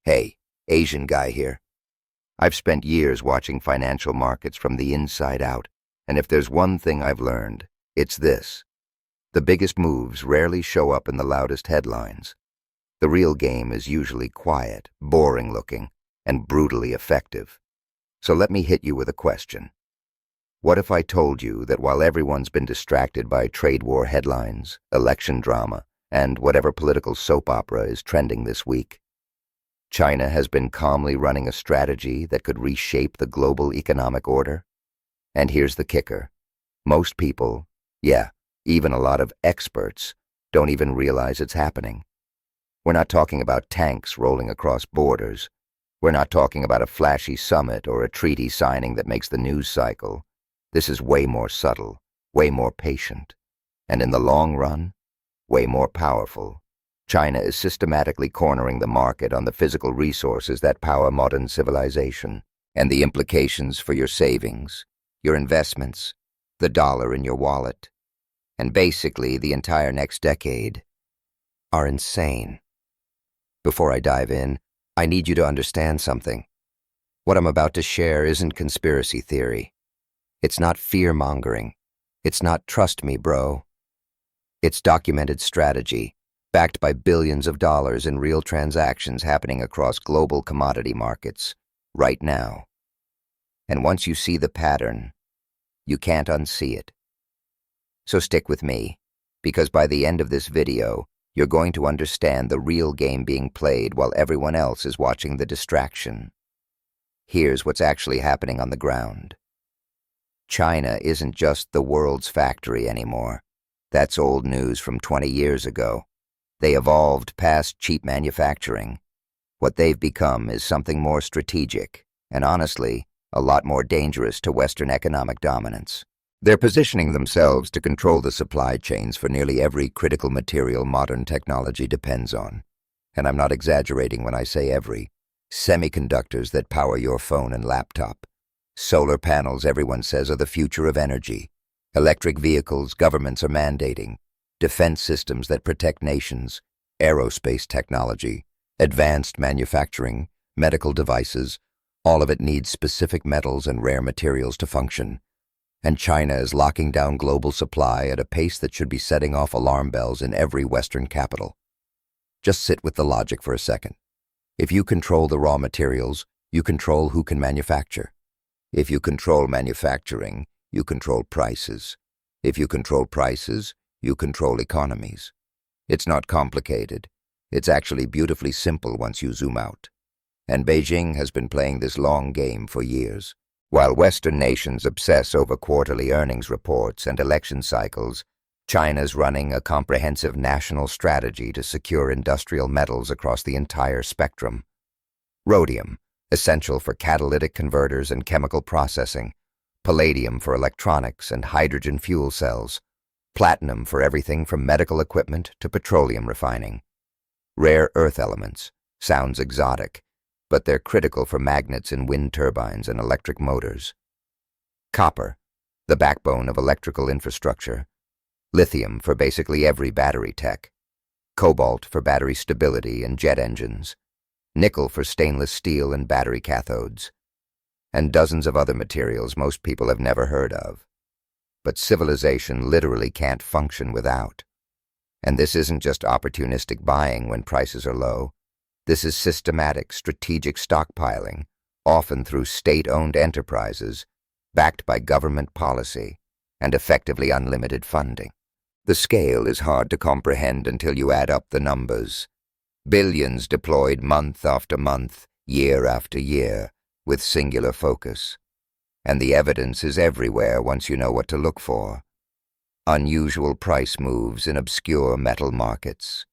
Hey, Asian guy here. I've spent years watching financial markets from the inside out, and if there's one thing I've learned, it's this. The biggest moves rarely show up in the loudest headlines. The real game is usually quiet, boring-looking, and brutally effective. So let me hit you with a question. What if I told you that while everyone's been distracted by trade war headlines, election drama, and whatever political soap opera is trending this week, China has been calmly running a strategy that could reshape the global economic order? And here's the kicker. Most people, even a lot of experts, don't even realize it's happening. We're not talking about tanks rolling across borders. We're not talking about a flashy summit or a treaty signing that makes the news cycle. This is way more subtle, way more patient, and in the long run, way more powerful. China is systematically cornering the market on the physical resources that power modern civilization, and the implications for your savings, your investments, the dollar in your wallet, and basically the entire next decade, are insane. Before I dive in, I need you to understand something. What I'm about to share isn't conspiracy theory. It's not fear-mongering. It's not trust me, bro. It's documented strategy, backed by billions of dollars in real transactions happening across global commodity markets, right now. And once you see the pattern, you can't unsee it. So stick with me, because by the end of this video, you're going to understand the real game being played while everyone else is watching the distraction. Here's what's actually happening on the ground. China isn't just the world's factory anymore. That's old news from 20 years ago. They evolved past cheap manufacturing. What they've become is something more strategic, and honestly, a lot more dangerous to Western economic dominance. They're positioning themselves to control the supply chains for nearly every critical material modern technology depends on. And I'm not exaggerating when I say every. Semiconductors that power your phone and laptop. Solar panels everyone says are the future of energy. Electric vehicles governments are mandating. Defense systems that protect nations. Aerospace technology. Advanced manufacturing. Medical devices. All of it needs specific metals and rare materials to function. And China is locking down global supply at a pace that should be setting off alarm bells in every Western capital. Just sit with the logic for a second. If you control the raw materials, you control who can manufacture. If you control manufacturing, you control prices. If you control prices, you control economies. It's not complicated. It's actually beautifully simple once you zoom out. And Beijing has been playing this long game for years. While Western nations obsess over quarterly earnings reports and election cycles, China's running a comprehensive national strategy to secure industrial metals across the entire spectrum. Rhodium, essential for catalytic converters and chemical processing. Palladium for electronics and hydrogen fuel cells. Platinum for everything from medical equipment to petroleum refining. Rare earth elements. Sounds exotic, but they're critical for magnets in wind turbines and electric motors. Copper, the backbone of electrical infrastructure. Lithium for basically every battery tech. Cobalt for battery stability and jet engines. Nickel for stainless steel and battery cathodes. And dozens of other materials most people have never heard of. But civilization literally can't function without. And this isn't just opportunistic buying when prices are low. This is systematic, strategic stockpiling, often through state-owned enterprises, backed by government policy, and effectively unlimited funding. The scale is hard to comprehend until you add up the numbers. Billions deployed month after month, year after year, with singular focus. And the evidence is everywhere once you know what to look for. Unusual price moves in obscure metal markets.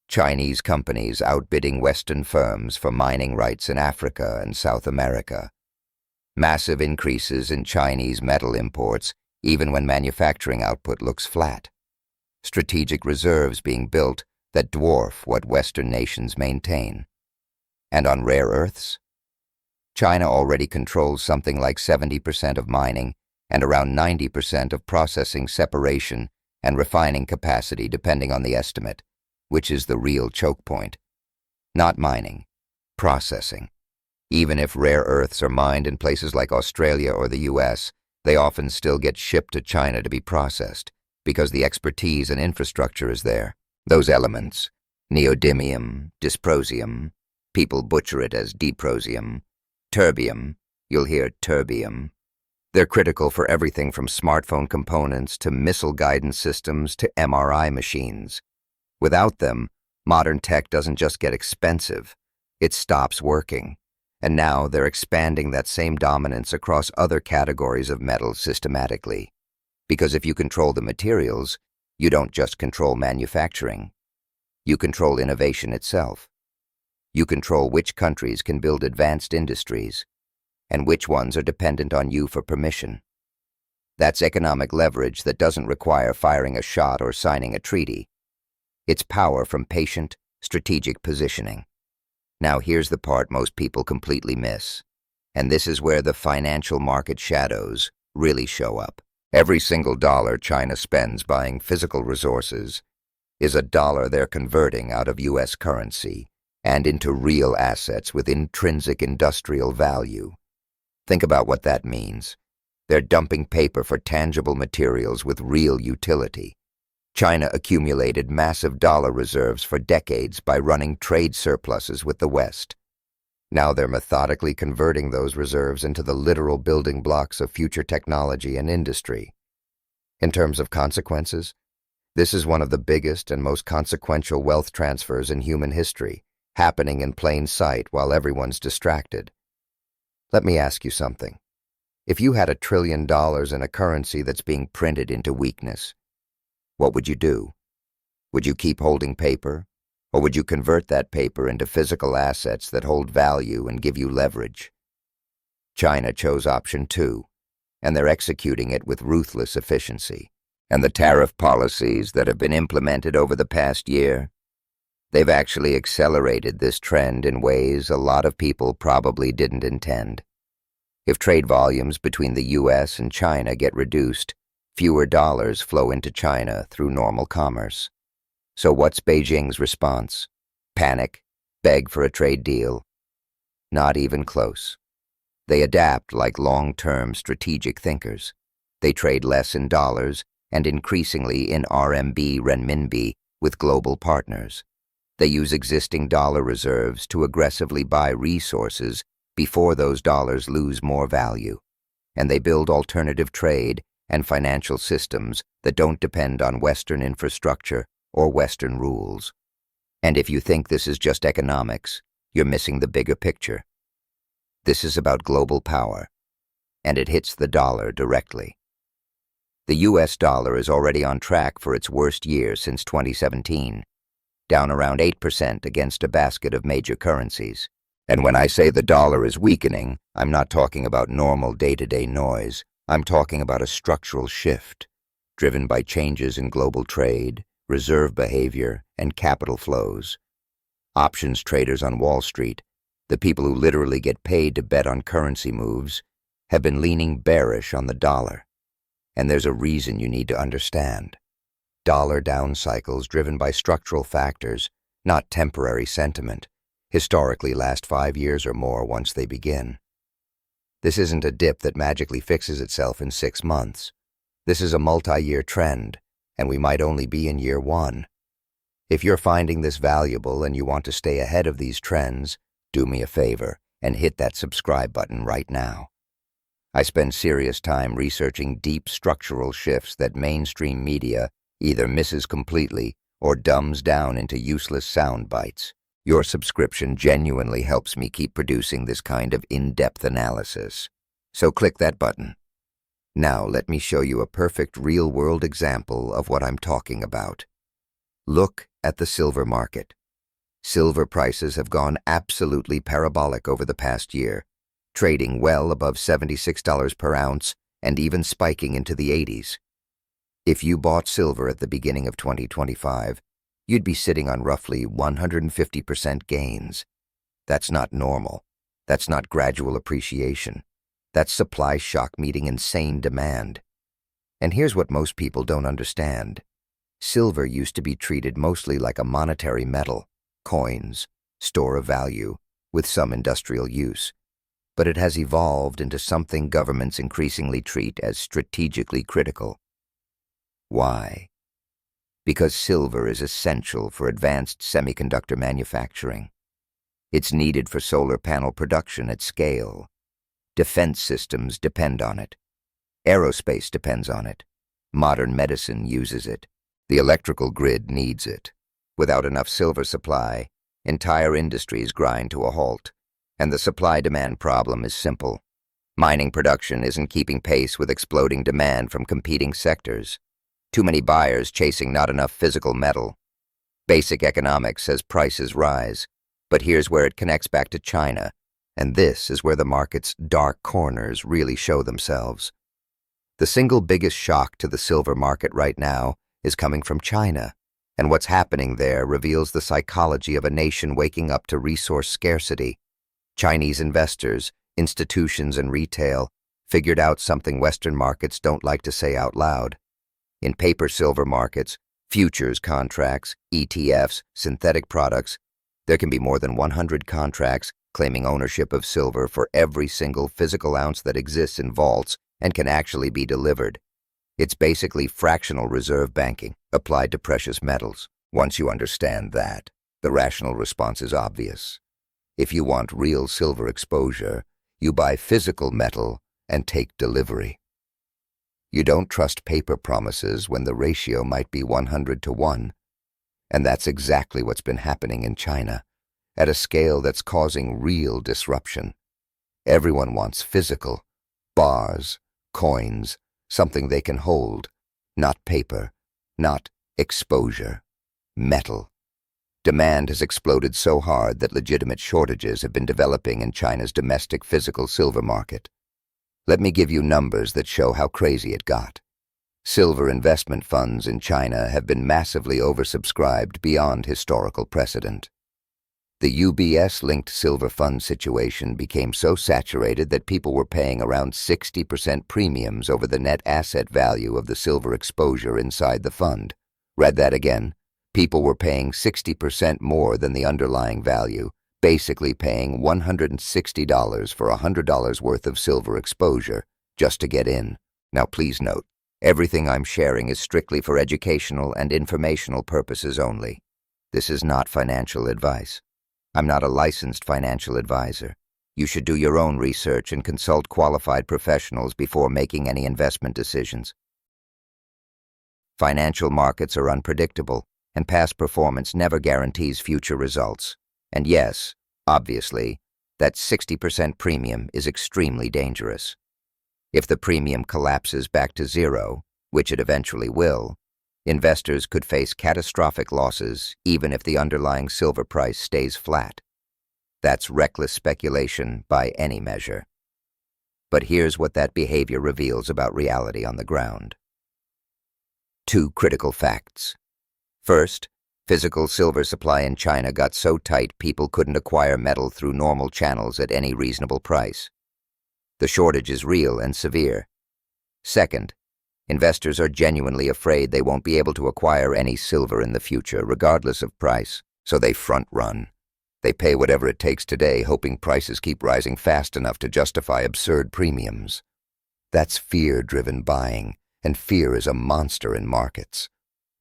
Chinese companies outbidding Western firms for mining rights in Africa and South America. Massive increases in Chinese metal imports even when manufacturing output looks flat. Strategic reserves being built that dwarf what Western nations maintain. And on rare earths? China already controls something like 70% of mining and around 90% of processing, separation, and refining capacity depending on the estimate, which is the real choke point. Not mining, processing. Even if rare earths are mined in places like Australia or the US, they often still get shipped to China to be processed, because the expertise and infrastructure is there. Those elements, neodymium, dysprosium, people butcher it as diprosium, terbium, you'll hear terbium. They're critical for everything from smartphone components to missile guidance systems to MRI machines. Without them, modern tech doesn't just get expensive, it stops working. And now they're expanding that same dominance across other categories of metals systematically. Because if you control the materials, you don't just control manufacturing. You control innovation itself. You control which countries can build advanced industries, and which ones are dependent on you for permission. That's economic leverage that doesn't require firing a shot or signing a treaty. It's power from patient, strategic positioning. Now here's the part most people completely miss. And this is where the financial market shadows really show up. Every single dollar China spends buying physical resources is a dollar they're converting out of US currency and into real assets with intrinsic industrial value. Think about what that means. They're dumping paper for tangible materials with real utility. China accumulated massive dollar reserves for decades by running trade surpluses with the West. Now they're methodically converting those reserves into the literal building blocks of future technology and industry. In terms of consequences, this is one of the biggest and most consequential wealth transfers in human history, happening in plain sight while everyone's distracted. Let me ask you something. If you had $1 trillion in a currency that's being printed into weakness, what would you do? Would you keep holding paper, or would you convert that paper into physical assets that hold value and give you leverage? China chose option 2, and they're executing it with ruthless efficiency. And the tariff policies that have been implemented over the past year, they've actually accelerated this trend in ways a lot of people probably didn't intend. If trade volumes between the US and China get reduced, fewer dollars flow into China through normal commerce. So what's Beijing's response? Panic? Beg for a trade deal? Not even close. They adapt like long-term strategic thinkers. They trade less in dollars and increasingly in RMB, renminbi with global partners. They use existing dollar reserves to aggressively buy resources before those dollars lose more value. And they build alternative trade and financial systems that don't depend on Western infrastructure or Western rules. And if you think this is just economics, you're missing the bigger picture. This is about global power, and it hits the dollar directly. The US dollar is already on track for its worst year since 2017, down around 8% against a basket of major currencies. And when I say the dollar is weakening, I'm not talking about normal day-to-day noise. I'm talking about a structural shift, driven by changes in global trade, reserve behavior, and capital flows. Options traders on Wall Street, the people who literally get paid to bet on currency moves, have been leaning bearish on the dollar. And there's a reason you need to understand. Dollar down cycles driven by structural factors, not temporary sentiment, historically last 5 years or more once they begin. This isn't a dip that magically fixes itself in 6 months. This is a multi-year trend, and we might only be in year 1. If you're finding this valuable and you want to stay ahead of these trends, do me a favor and hit that subscribe button right now. I spend serious time researching deep structural shifts that mainstream media either misses completely or dumbs down into useless sound bites. Your subscription genuinely helps me keep producing this kind of in-depth analysis. So click that button. Now let me show you a perfect real-world example of what I'm talking about. Look at the silver market. Silver prices have gone absolutely parabolic over the past year, trading well above $76 per ounce and even spiking into the 80s. If you bought silver at the beginning of 2025, you'd be sitting on roughly 150% gains. That's not normal. That's not gradual appreciation. That's supply shock meeting insane demand. And here's what most people don't understand. Silver used to be treated mostly like a monetary metal, coins, store of value, with some industrial use, but it has evolved into something governments increasingly treat as strategically critical. Why? Because silver is essential for advanced semiconductor manufacturing. It's needed for solar panel production at scale. Defense systems depend on it. Aerospace depends on it. Modern medicine uses it. The electrical grid needs it. Without enough silver supply, entire industries grind to a halt, and the supply-demand problem is simple. Mining production isn't keeping pace with exploding demand from competing sectors. Too many buyers chasing not enough physical metal. Basic economics says prices rise, but here's where it connects back to China, and this is where the market's dark corners really show themselves. The single biggest shock to the silver market right now is coming from China, and what's happening there reveals the psychology of a nation waking up to resource scarcity. Chinese investors, institutions, and retail figured out something Western markets don't like to say out loud. In paper silver markets, futures contracts, ETFs, synthetic products, there can be more than 100 contracts claiming ownership of silver for every single physical ounce that exists in vaults and can actually be delivered. It's basically fractional reserve banking applied to precious metals. Once you understand that, the rational response is obvious. If you want real silver exposure, you buy physical metal and take delivery. You don't trust paper promises when the ratio might be 100 to 1. And that's exactly what's been happening in China, at a scale that's causing real disruption. Everyone wants physical, bars, coins, something they can hold, not paper, not exposure, metal. Demand has exploded so hard that legitimate shortages have been developing in China's domestic physical silver market. Let me give you numbers that show how crazy it got. Silver investment funds in China have been massively oversubscribed beyond historical precedent. The UBS-linked silver fund situation became so saturated that people were paying around 60% premiums over the net asset value of the silver exposure inside the fund. Read that again. People were paying 60% more than the underlying value, basically paying $160 for $100 worth of silver exposure just to get in. Now please note, everything I'm sharing is strictly for educational and informational purposes only. This is not financial advice. I'm not a licensed financial advisor. You should do your own research and consult qualified professionals before making any investment decisions. Financial markets are unpredictable, and past performance never guarantees future results. And yes, obviously, that 60% premium is extremely dangerous. If the premium collapses back to zero, which it eventually will, investors could face catastrophic losses even if the underlying silver price stays flat. That's reckless speculation by any measure. But here's what that behavior reveals about reality on the ground. 2 critical facts. First, physical silver supply in China got so tight people couldn't acquire metal through normal channels at any reasonable price. The shortage is real and severe. Second, investors are genuinely afraid they won't be able to acquire any silver in the future, regardless of price, so they front-run. They pay whatever it takes today, hoping prices keep rising fast enough to justify absurd premiums. That's fear-driven buying, and fear is a monster in markets.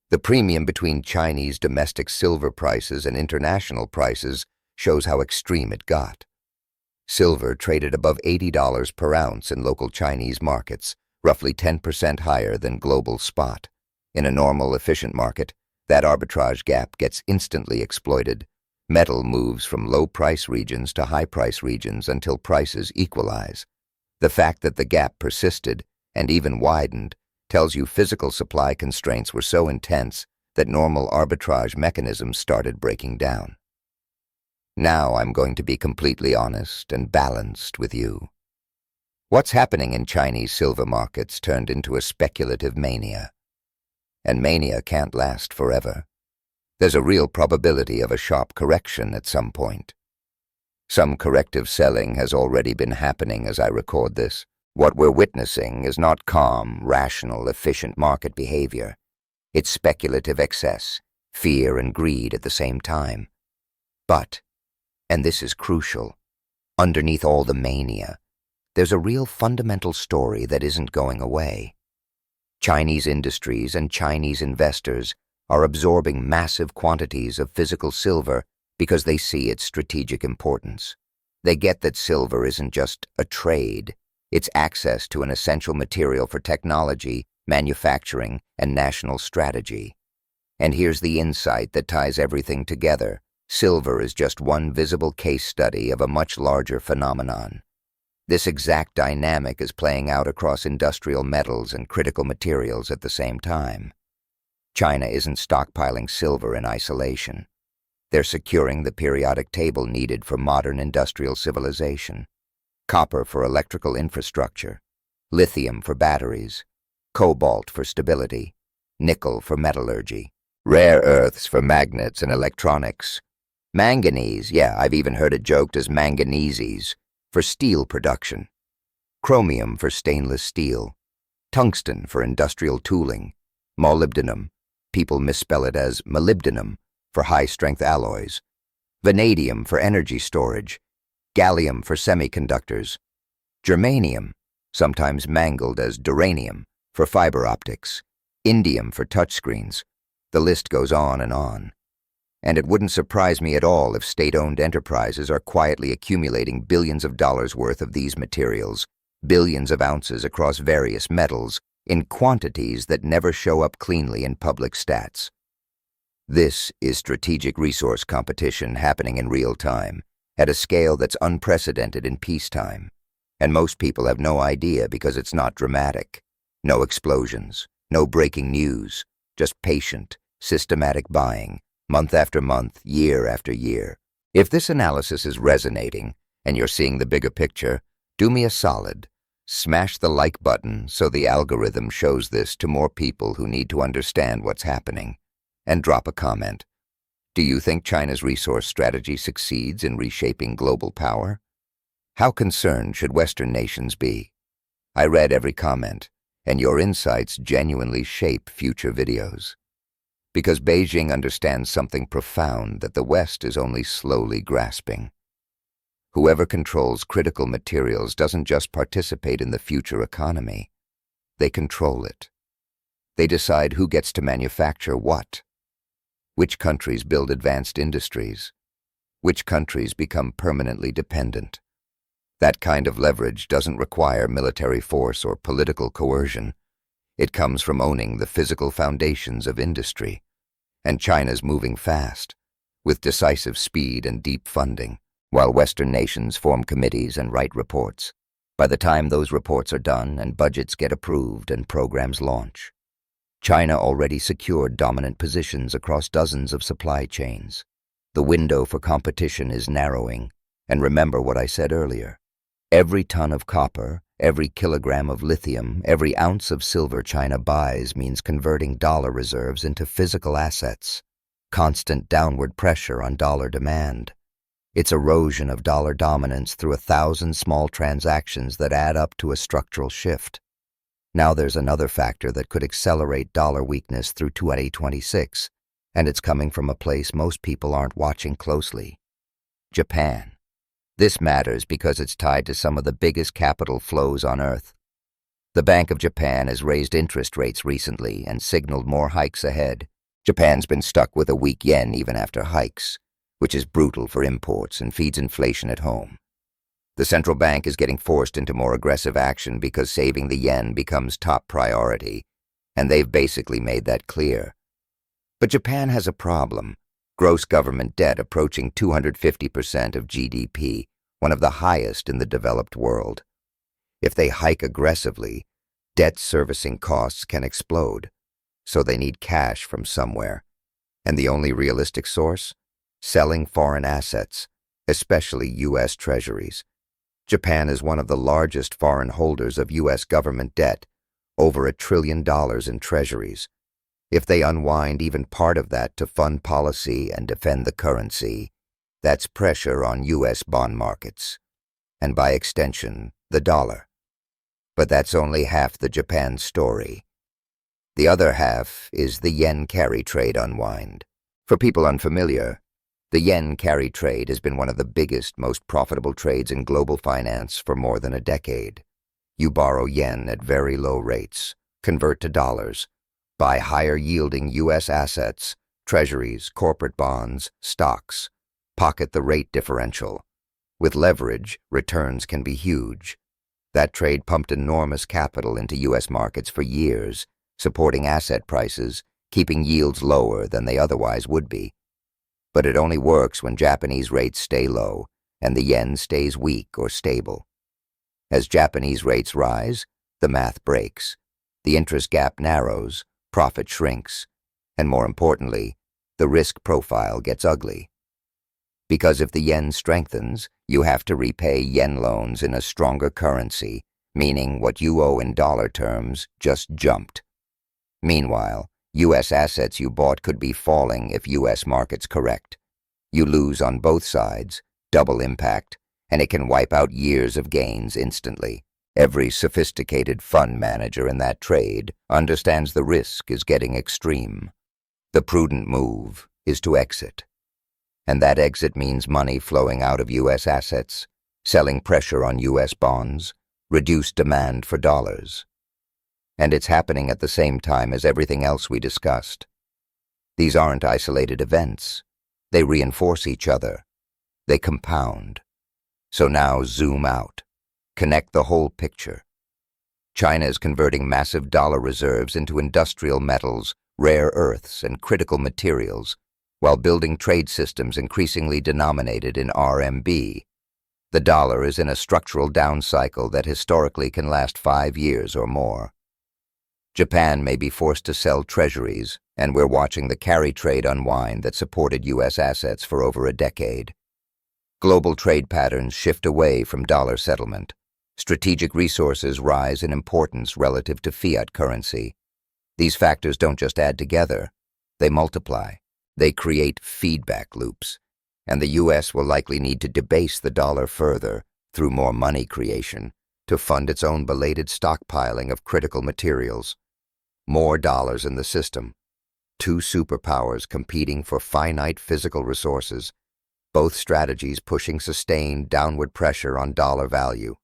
The premium between Chinese domestic silver prices and international prices shows how extreme it got. Silver traded above $80 per ounce in local Chinese markets, roughly 10% higher than global spot. In a normal, efficient market, that arbitrage gap gets instantly exploited. Metal moves from low-price regions to high-price regions until prices equalize. The fact that the gap persisted, and even widened, tells you physical supply constraints were so intense that normal arbitrage mechanisms started breaking down. Now I'm going to be completely honest and balanced with you. What's happening in Chinese silver markets turned into a speculative mania. And mania can't last forever. There's a real probability of a sharp correction at some point. Some corrective selling has already been happening as I record this. What we're witnessing is not calm, rational, efficient market behavior. It's speculative excess, fear and greed at the same time. But And this is crucial. Underneath all the mania, there's a real fundamental story that isn't going away. Chinese industries and Chinese investors are absorbing massive quantities of physical silver because they see its strategic importance. They get that silver isn't just a trade, it's access to an essential material for technology, manufacturing, and national strategy. And here's the insight that ties everything together. Silver is just one visible case study of a much larger phenomenon. This exact dynamic is playing out across industrial metals and critical materials at the same time. China isn't stockpiling silver in isolation. They're securing the periodic table needed for modern industrial civilization. Copper for electrical infrastructure, lithium for batteries, cobalt for stability, nickel for metallurgy, rare earths for magnets and electronics, manganese, yeah, I've even heard it joked as manganeses, for steel production, chromium for stainless steel, tungsten for industrial tooling, molybdenum, people misspell it as molybdenum, for high-strength alloys, vanadium for energy storage, gallium for semiconductors, germanium, sometimes mangled as duranium, for fiber optics, indium for touchscreens. The list goes on and on. And it wouldn't surprise me at all if state-owned enterprises are quietly accumulating billions of dollars worth of these materials, billions of ounces across various metals, in quantities that never show up cleanly in public stats. This is strategic resource competition happening in real time, at a scale that's unprecedented in peacetime. And most people have no idea because it's not dramatic. No explosions, no breaking news, just patient, systematic buying, month after month, year after year. If this analysis is resonating, and you're seeing the bigger picture, do me a solid. Smash the like button so the algorithm shows this to more people who need to understand what's happening. And drop a comment. Do you think China's resource strategy succeeds in reshaping global power? How concerned should Western nations be? I read every comment, and your insights genuinely shape future videos. Because Beijing understands something profound that the West is only slowly grasping. Whoever controls critical materials doesn't just participate in the future economy. They control it. They decide who gets to manufacture what. Which countries build advanced industries? Which countries become permanently dependent? That kind of leverage doesn't require military force or political coercion. It comes from owning the physical foundations of industry. And China's moving fast, with decisive speed and deep funding, while Western nations form committees and write reports. By the time those reports are done and budgets get approved and programs launch, China already secured dominant positions across dozens of supply chains. The window for competition is narrowing, and remember what I said earlier. Every ton of copper, every kilogram of lithium, every ounce of silver China buys means converting dollar reserves into physical assets, constant downward pressure on dollar demand. It's erosion of dollar dominance through 1,000 small transactions that add up to a structural shift. Now there's another factor that could accelerate dollar weakness through 2026, and it's coming from a place most people aren't watching closely: Japan. This matters because it's tied to some of the biggest capital flows on Earth. The Bank of Japan has raised interest rates recently and signaled more hikes ahead. Japan's been stuck with a weak yen even after hikes, which is brutal for imports and feeds inflation at home. The central bank is getting forced into more aggressive action because saving the yen becomes top priority, and they've basically made that clear. But Japan has a problem: gross government debt approaching 250% of GDP, one of the highest in the developed world. If they hike aggressively, debt servicing costs can explode, so they need cash from somewhere. And the only realistic source? Selling foreign assets, especially U.S. treasuries. Japan is one of the largest foreign holders of U.S. government debt, over $1 trillion in treasuries. If they unwind even part of that to fund policy and defend the currency, that's pressure on U.S. bond markets, and by extension, the dollar. But that's only half the Japan story. The other half is the yen carry trade unwind. For people unfamiliar, The yen carry trade has been one of the biggest, most profitable trades in global finance for more than a decade. You borrow yen at very low rates, convert to dollars, buy higher-yielding U.S. assets, treasuries, corporate bonds, stocks, pocket the rate differential. With leverage, returns can be huge. That trade pumped enormous capital into U.S. markets for years, supporting asset prices, keeping yields lower than they otherwise would be. But it only works when Japanese rates stay low and the yen stays weak or stable. As Japanese rates rise, the math breaks. The interest gap narrows, profit shrinks, and more importantly, the risk profile gets ugly. Because if the yen strengthens, you have to repay yen loans in a stronger currency, meaning what you owe in dollar terms just jumped. Meanwhile, U.S. assets you bought could be falling if U.S. markets correct. You lose on both sides, double impact, and it can wipe out years of gains instantly. Every sophisticated fund manager in that trade understands the risk is getting extreme. The prudent move is to exit. And that exit means money flowing out of U.S. assets, selling pressure on U.S. bonds, reduced demand for dollars. And it's happening at the same time as everything else we discussed. These aren't isolated events. They reinforce each other. They compound. So now zoom out. Connect the whole picture. China is converting massive dollar reserves into industrial metals, rare earths, and critical materials, while building trade systems increasingly denominated in RMB. The dollar is in a structural down cycle that historically can last 5 years or more. Japan may be forced to sell treasuries, and we're watching the carry trade unwind that supported U.S. assets for over a decade. Global trade patterns shift away from dollar settlement. Strategic resources rise in importance relative to fiat currency. These factors don't just add together, they multiply. They create feedback loops, and the U.S. will likely need to debase the dollar further through more money creation to fund its own belated stockpiling of critical materials. More dollars in the system. 2 superpowers competing for finite physical resources, both strategies pushing sustained downward pressure on dollar value.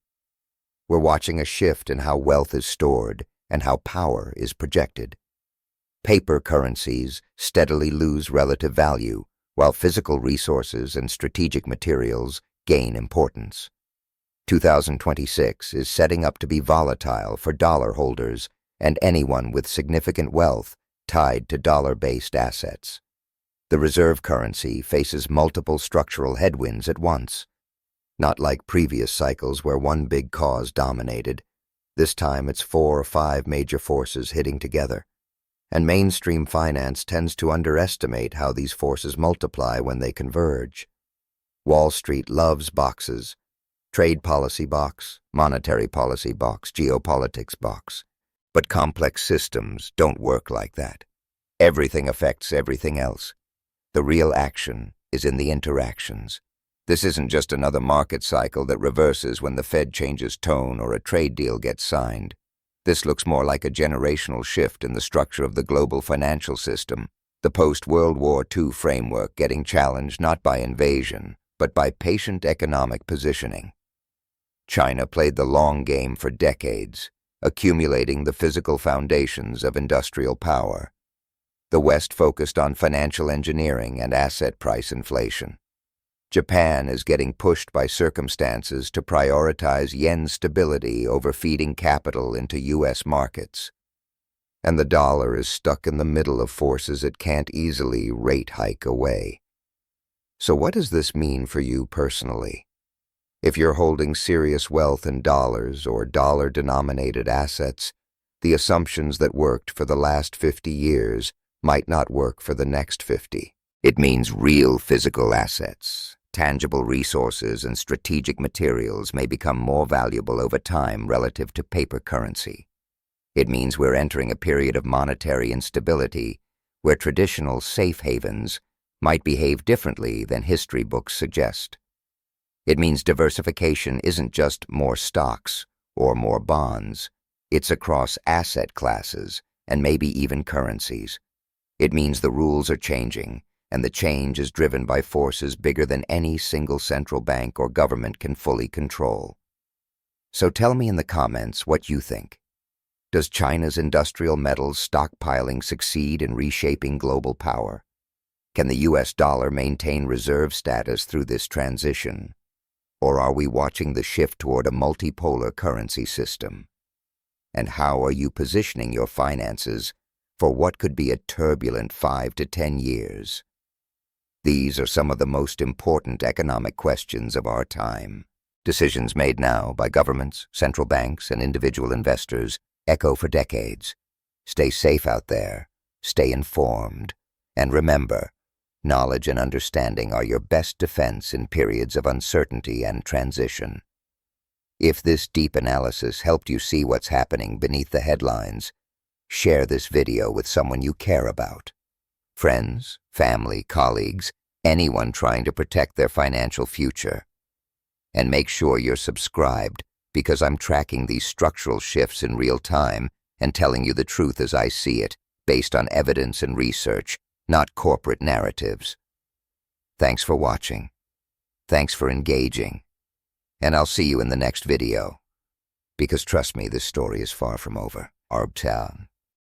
We're watching a shift in how wealth is stored and how power is projected. Paper currencies steadily lose relative value, while physical resources and strategic materials gain importance. 2026 is setting up to be volatile for dollar holders and anyone with significant wealth tied to dollar-based assets. The reserve currency faces multiple structural headwinds at once. Not like previous cycles where one big cause dominated. This time it's 4 or 5 major forces hitting together. And mainstream finance tends to underestimate how these forces multiply when they converge. Wall Street loves boxes. Trade policy box, monetary policy box, geopolitics box. But complex systems don't work like that. Everything affects everything else. The real action is in the interactions. This isn't just another market cycle that reverses when the Fed changes tone or a trade deal gets signed. This looks more like a generational shift in the structure of the global financial system, the post-World War II framework getting challenged not by invasion, but by patient economic positioning. China played the long game for decades, accumulating the physical foundations of industrial power. The West focused on financial engineering and asset price inflation. Japan is getting pushed by circumstances to prioritize yen stability over feeding capital into U.S. markets. And the dollar is stuck in the middle of forces it can't easily rate hike away. So what does this mean for you personally? If you're holding serious wealth in dollars or dollar-denominated assets, the assumptions that worked for the last 50 years might not work for the next 50. It means real physical assets. Tangible resources and strategic materials may become more valuable over time relative to paper currency. It means we're entering a period of monetary instability where traditional safe havens might behave differently than history books suggest. It means diversification isn't just more stocks or more bonds. It's across asset classes and maybe even currencies. It means the rules are changing, and the change is driven by forces bigger than any single central bank or government can fully control. So tell me in the comments what you think. Does China's industrial metals stockpiling succeed in reshaping global power? Can the US dollar maintain reserve status through this transition? Or are we watching the shift toward a multipolar currency system? And how are you positioning your finances for what could be a turbulent 5 to 10 years? These are some of the most important economic questions of our time. Decisions made now by governments, central banks, and individual investors echo for decades. Stay safe out there, stay informed, and remember, knowledge and understanding are your best defense in periods of uncertainty and transition. If this deep analysis helped you see what's happening beneath the headlines, share this video with someone you care about. Friends, family, colleagues, anyone trying to protect their financial future. And make sure you're subscribed, because I'm tracking these structural shifts in real time and telling you the truth as I see it, based on evidence and research, not corporate narratives. Thanks for watching. Thanks for engaging. And I'll see you in the next video. Because trust me, this story is far from over. Arbtown.